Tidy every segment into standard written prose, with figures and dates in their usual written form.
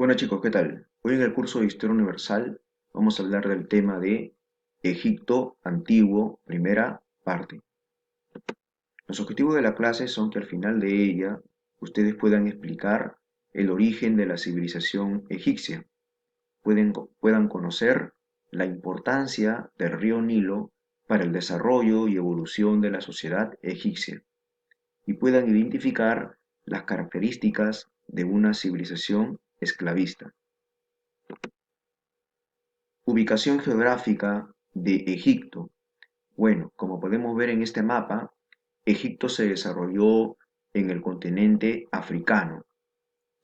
Bueno chicos, ¿qué tal? Hoy en el curso de Historia Universal vamos a hablar del tema de Egipto Antiguo, primera parte. Los objetivos de la clase son que al final de ella ustedes puedan explicar el origen de la civilización egipcia, puedan conocer la importancia del río Nilo para el desarrollo y evolución de la sociedad egipcia y puedan identificar las características de una civilización esclavista. Ubicación geográfica de Egipto. Bueno, como podemos ver en este mapa, Egipto se desarrolló en el continente africano,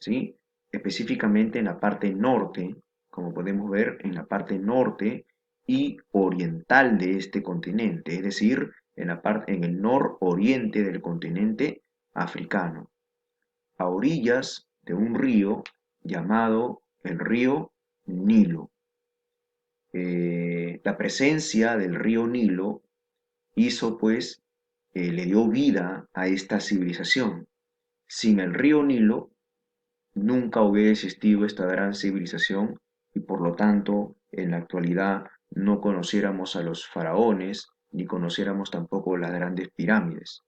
¿sí? Específicamente en la parte norte, como podemos ver en la parte norte y oriental de este continente, es decir, en el nororiente del continente africano, a orillas de un río llamado el río Nilo. La presencia del río Nilo hizo pues, le dio vida a esta civilización. Sin el río Nilo nunca hubiera existido esta gran civilización y por lo tanto en la actualidad no conociéramos a los faraones ni conociéramos tampoco las grandes pirámides,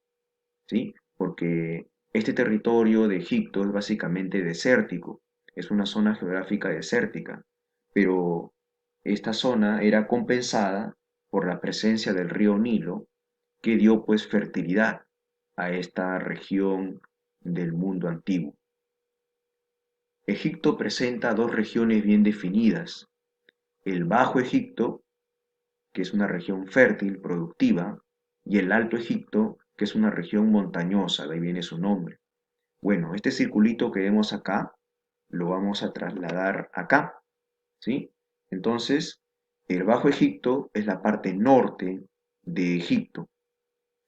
¿sí? Porque este territorio de Egipto es básicamente desértico, es una zona geográfica desértica, pero esta zona era compensada por la presencia del río Nilo, que dio pues fertilidad a esta región del mundo antiguo. Egipto presenta dos regiones bien definidas, el Bajo Egipto, que es una región fértil, productiva, y el Alto Egipto, que es una región montañosa, de ahí viene su nombre. Bueno, este circulito que vemos acá, lo vamos a trasladar acá, ¿sí? Entonces, el Bajo Egipto es la parte norte de Egipto,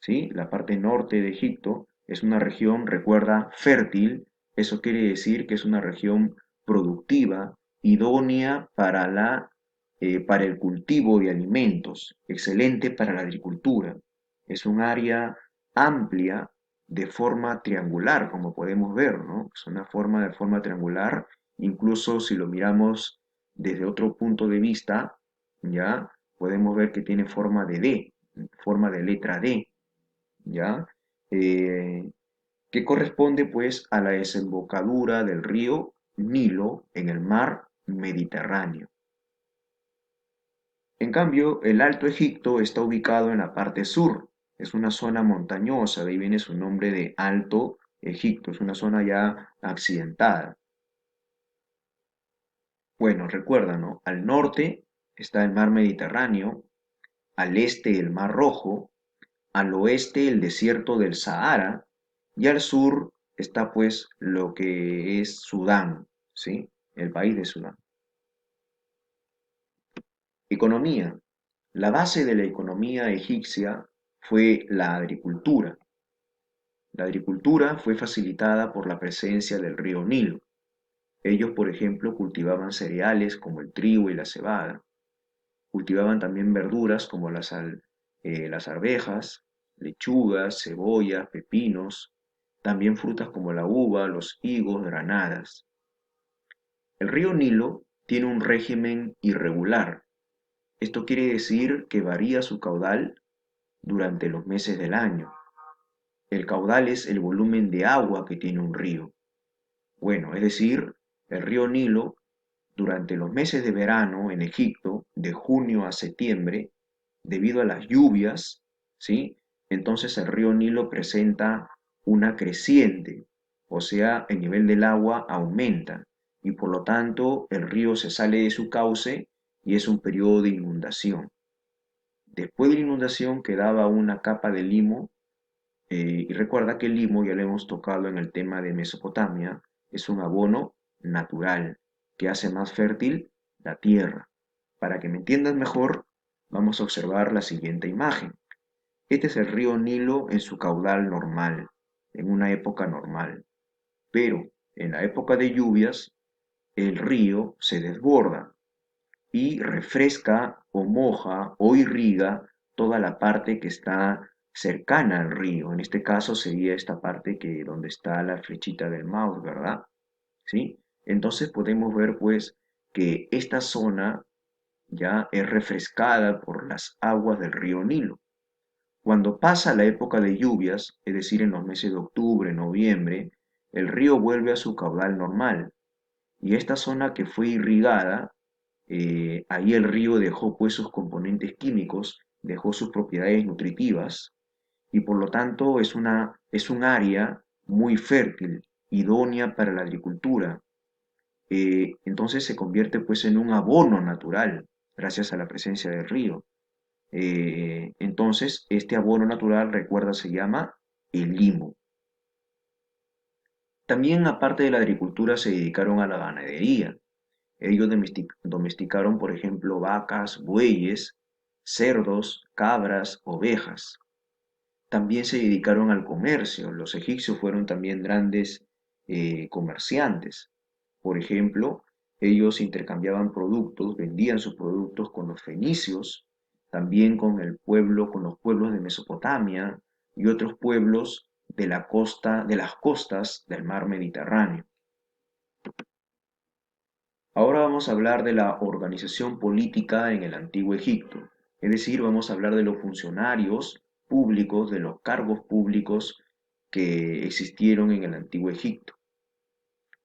¿sí? La parte norte de Egipto es una región, recuerda, fértil, eso quiere decir que es una región productiva, idónea para el cultivo de alimentos, excelente para la agricultura. Es un área amplia de forma triangular, como podemos ver, ¿no? Es una forma de forma triangular, incluso si lo miramos desde otro punto de vista, ya podemos ver que tiene forma de D, forma de letra D, ¿ya? Eh, que corresponde pues a la desembocadura del río Nilo en el mar Mediterráneo. En cambio, el Alto Egipto está ubicado en la parte sur, es una zona montañosa, de ahí viene su nombre de Alto Egipto, es una zona ya accidentada. Bueno, recuerda, ¿no? Al norte está el mar Mediterráneo, al este el mar Rojo, al oeste el desierto del Sahara y al sur está pues lo que es Sudán, ¿sí? El país de Sudán. Economía. La base de la economía egipcia fue la agricultura. La agricultura fue facilitada por la presencia del río Nilo. Ellos, por ejemplo, cultivaban cereales como el trigo y la cebada. Cultivaban también verduras como las arvejas, lechugas, cebollas, pepinos, también frutas como la uva, los higos, granadas. El río Nilo tiene un régimen irregular. Esto quiere decir que varía su caudal durante los meses del año. El caudal es el volumen de agua que tiene un río. Bueno, es decir, el río Nilo durante los meses de verano en Egipto, de junio a septiembre, debido a las lluvias, ¿sí? Entonces el río Nilo presenta una creciente, o sea, el nivel del agua aumenta y por lo tanto el río se sale de su cauce y es un periodo de inundación. Después de la inundación quedaba una capa de limo, y recuerda que el limo, ya lo hemos tocado en el tema de Mesopotamia, es un abono natural que hace más fértil la tierra. Para que me entiendas mejor, vamos a observar la siguiente imagen. Este es el río Nilo en su caudal normal, en una época normal. Pero en la época de lluvias, el río se desborda y refresca o moja o irriga toda la parte que está cercana al río. En este caso sería esta parte que donde está la flechita del mouse, ¿verdad? ¿Sí? Entonces podemos ver pues que esta zona ya es refrescada por las aguas del río Nilo. Cuando pasa la época de lluvias, es decir, en los meses de octubre, noviembre, el río vuelve a su caudal normal y esta zona que fue irrigada, ahí el río dejó pues sus componentes químicos, dejó sus propiedades nutritivas y por lo tanto es un área muy fértil, idónea para la agricultura. Entonces se convierte pues en un abono natural gracias a la presencia del río. Entonces este abono natural, recuerda, se llama el limo. También aparte de la agricultura se dedicaron a la ganadería. Ellos domesticaron, por ejemplo, vacas, bueyes, cerdos, cabras, ovejas. También se dedicaron al comercio. Los egipcios fueron también grandes comerciantes. Por ejemplo, ellos intercambiaban productos, vendían sus productos con los fenicios, también con el pueblo, con los pueblos de Mesopotamia y otros pueblos de la costa, de las costas del mar Mediterráneo. Ahora vamos a hablar de la organización política en el Antiguo Egipto, es decir, vamos a hablar de los funcionarios públicos, de los cargos públicos que existieron en el Antiguo Egipto.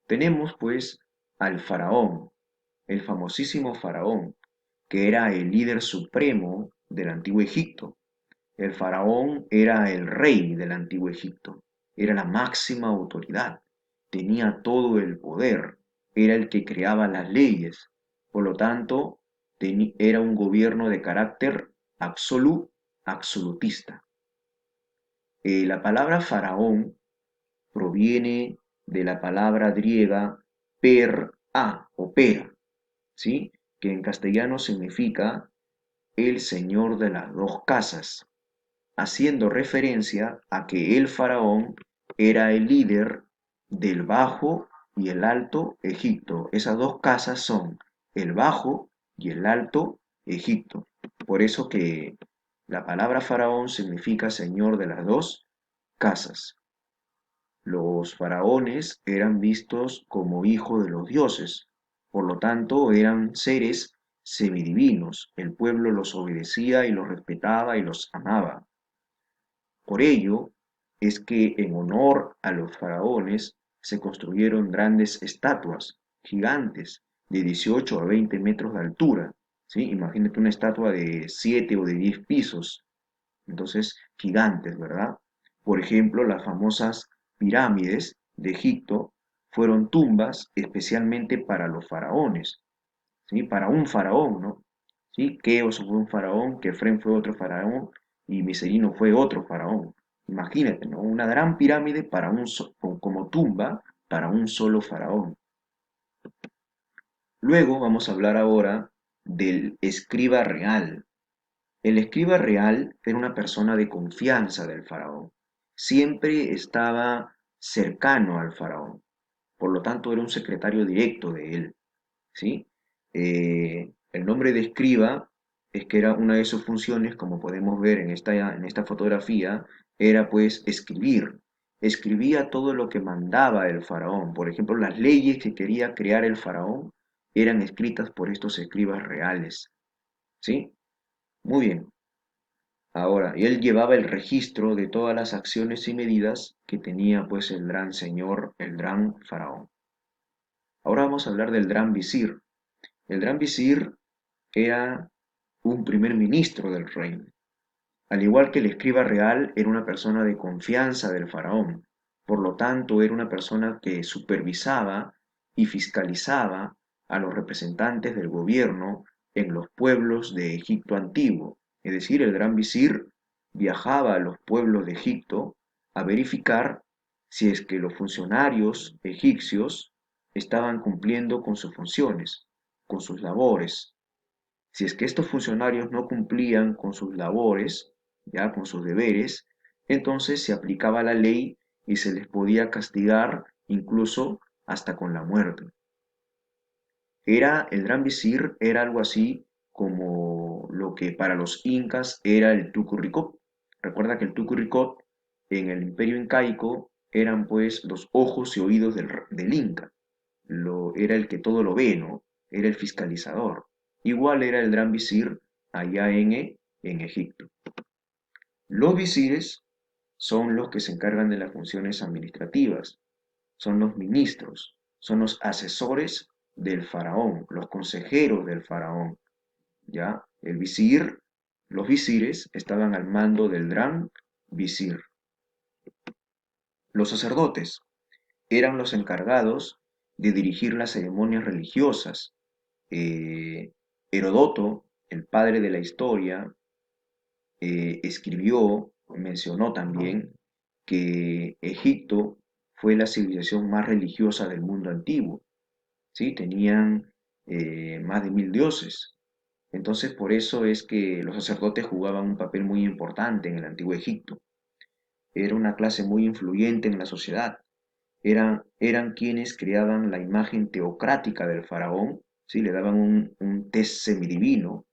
Tenemos pues al faraón, el famosísimo faraón, que era el líder supremo del Antiguo Egipto. El faraón era el rey del Antiguo Egipto, era la máxima autoridad, tenía todo el poder, era el que creaba las leyes, por lo tanto, era un gobierno de carácter absolutista. La palabra faraón proviene de la palabra griega per-a o pera, ¿sí? Que en castellano significa el señor de las dos casas, haciendo referencia a que el faraón era el líder del Bajo y el Alto Egipto. Esas dos casas son el Bajo y el Alto Egipto. Por eso que la palabra faraón significa señor de las dos casas. Los faraones eran vistos como hijos de los dioses, por lo tanto eran seres semidivinos. El pueblo los obedecía y los respetaba y los amaba. Por ello es que en honor a los faraones se construyeron grandes estatuas gigantes de 18 a 20 metros de altura, ¿sí? Imagínate una estatua de 7 o de 10 pisos, entonces gigantes, ¿verdad? Por ejemplo, las famosas pirámides de Egipto fueron tumbas especialmente para los faraones, ¿sí? Para un faraón, ¿no? ¿Sí? Keops fue un faraón, Kefren fue otro faraón y Miserino fue otro faraón. Imagínate, ¿no? Una gran pirámide para como tumba para un solo faraón. Luego vamos a hablar ahora del escriba real. El escriba real era una persona de confianza del faraón. Siempre estaba cercano al faraón. Por lo tanto, era un secretario directo de él. ¿Sí? El nombre de escriba es que era una de sus funciones, como podemos ver en esta fotografía, era pues escribir. Escribía todo lo que mandaba el faraón. Por ejemplo, las leyes que quería crear el faraón eran escritas por estos escribas reales. ¿Sí? Muy bien. Ahora, él llevaba el registro de todas las acciones y medidas que tenía pues el gran señor, el gran faraón. Ahora vamos a hablar del gran visir. El gran visir era un primer ministro del reino. Al igual que el escriba real, era una persona de confianza del faraón. Por lo tanto, era una persona que supervisaba y fiscalizaba a los representantes del gobierno en los pueblos de Egipto antiguo. Es decir, el gran visir viajaba a los pueblos de Egipto a verificar si es que los funcionarios egipcios estaban cumpliendo con sus funciones, con sus labores. Si es que estos funcionarios no cumplían con sus labores, ya con sus deberes, entonces se aplicaba la ley y se les podía castigar incluso hasta con la muerte. El gran visir era algo así como lo que para los incas era el Tucuricot. Recuerda que el Tucuricot en el imperio incaico eran pues los ojos y oídos del inca. era el que todo lo ve, ¿no? Era el fiscalizador. Igual era el gran visir allá en Egipto. Los visires son los que se encargan de las funciones administrativas, son los ministros, son los asesores del faraón, los consejeros del faraón, ¿ya? Los visires estaban al mando del gran visir. Los sacerdotes eran los encargados de dirigir las ceremonias religiosas. Herodoto, el padre de la historia, mencionó también que Egipto fue la civilización más religiosa del mundo antiguo, ¿sí? Tenían más de 1000 dioses. Entonces, por eso es que los sacerdotes jugaban un papel muy importante en el antiguo Egipto. Era una clase muy influyente en la sociedad. Eran quienes creaban la imagen teocrática del faraón, ¿sí? Le daban un test semidivino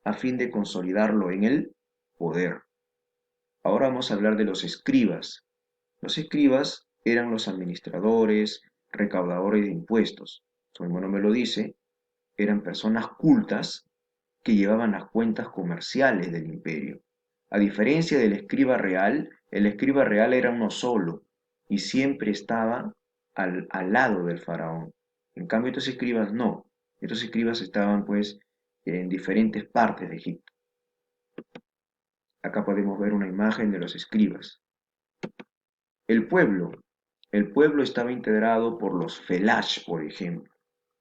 a fin de consolidarlo en el poder. Ahora vamos a hablar de los escribas. Los escribas eran los administradores, recaudadores de impuestos. Su mismo nombre lo dice, eran personas cultas que llevaban las cuentas comerciales del imperio. A diferencia del escriba real, el escriba real era uno solo y siempre estaba al lado del faraón. En cambio, estos escribas no. Estos escribas estaban pues en diferentes partes de Egipto. Acá podemos ver una imagen de los escribas. El pueblo. El pueblo estaba integrado por los felash, por ejemplo,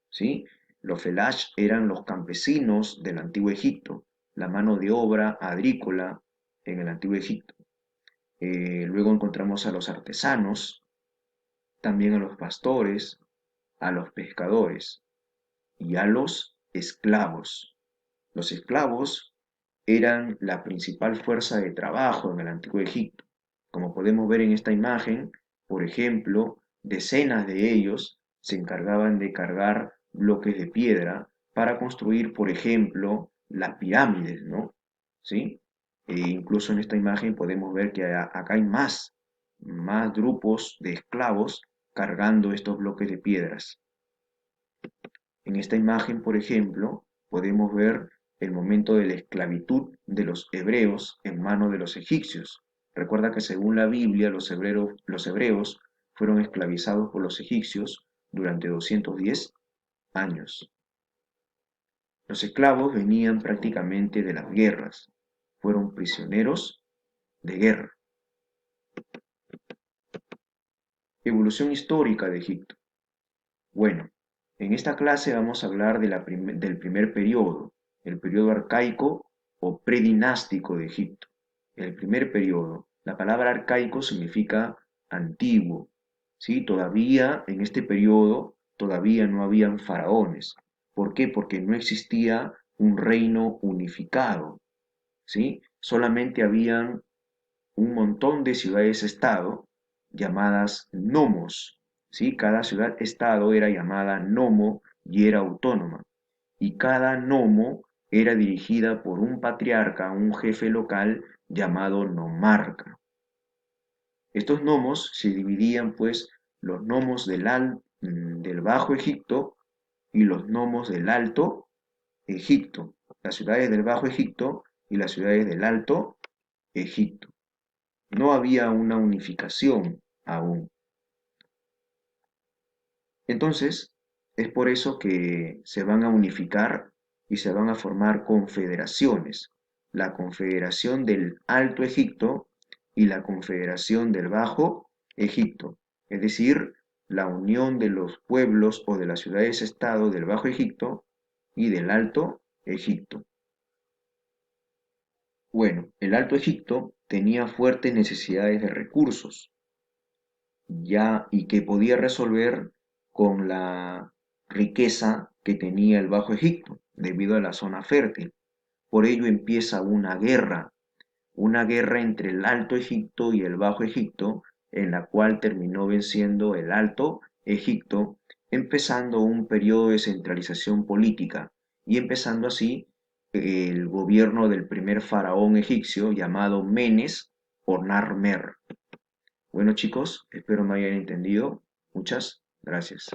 ¿sí? Los felash eran los campesinos del antiguo Egipto, la mano de obra agrícola en el antiguo Egipto. Luego encontramos a los artesanos, también a los pastores, a los pescadores y a los esclavos. Los esclavos eran la principal fuerza de trabajo en el antiguo Egipto. Como podemos ver en esta imagen, por ejemplo, decenas de ellos se encargaban de cargar bloques de piedra para construir, por ejemplo, las pirámides, ¿no? ¿Sí? E incluso en esta imagen podemos ver que acá hay más grupos de esclavos cargando estos bloques de piedras. En esta imagen, por ejemplo, podemos ver el momento de la esclavitud de los hebreos en manos de los egipcios. Recuerda que según la Biblia, los hebreos fueron esclavizados por los egipcios durante 210 años. Los esclavos venían prácticamente de las guerras, fueron prisioneros de guerra. Evolución histórica de Egipto. Bueno, en esta clase vamos a hablar del primer periodo, el periodo arcaico o predinástico de Egipto. El primer periodo. La palabra arcaico significa antiguo, ¿sí? Todavía en este periodo, todavía no habían faraones. ¿Por qué? Porque no existía un reino unificado, ¿sí? Solamente habían un montón de ciudades-estado llamadas nomos, ¿sí? Cada ciudad-estado era llamada nomo y era autónoma. Y cada nomo era dirigida por un patriarca, un jefe local llamado nomarca. Estos nomos se dividían pues los nomos del Bajo Egipto y los nomos del Alto Egipto, las ciudades del Bajo Egipto y las ciudades del Alto Egipto. No había una unificación aún. Entonces, es por eso que se van a unificar y se van a formar confederaciones. La Confederación del Alto Egipto y la Confederación del Bajo Egipto. Es decir, la unión de los pueblos o de las ciudades-estado del Bajo Egipto y del Alto Egipto. Bueno, el Alto Egipto tenía fuertes necesidades de recursos, ya y que podía resolver con la riqueza que tenía el Bajo Egipto, debido a la zona fértil. Por ello empieza una guerra entre el Alto Egipto y el Bajo Egipto, en la cual terminó venciendo el Alto Egipto, empezando un periodo de centralización política y empezando así el gobierno del primer faraón egipcio llamado Menes o Narmer. Bueno chicos, espero me hayan entendido. Muchas gracias.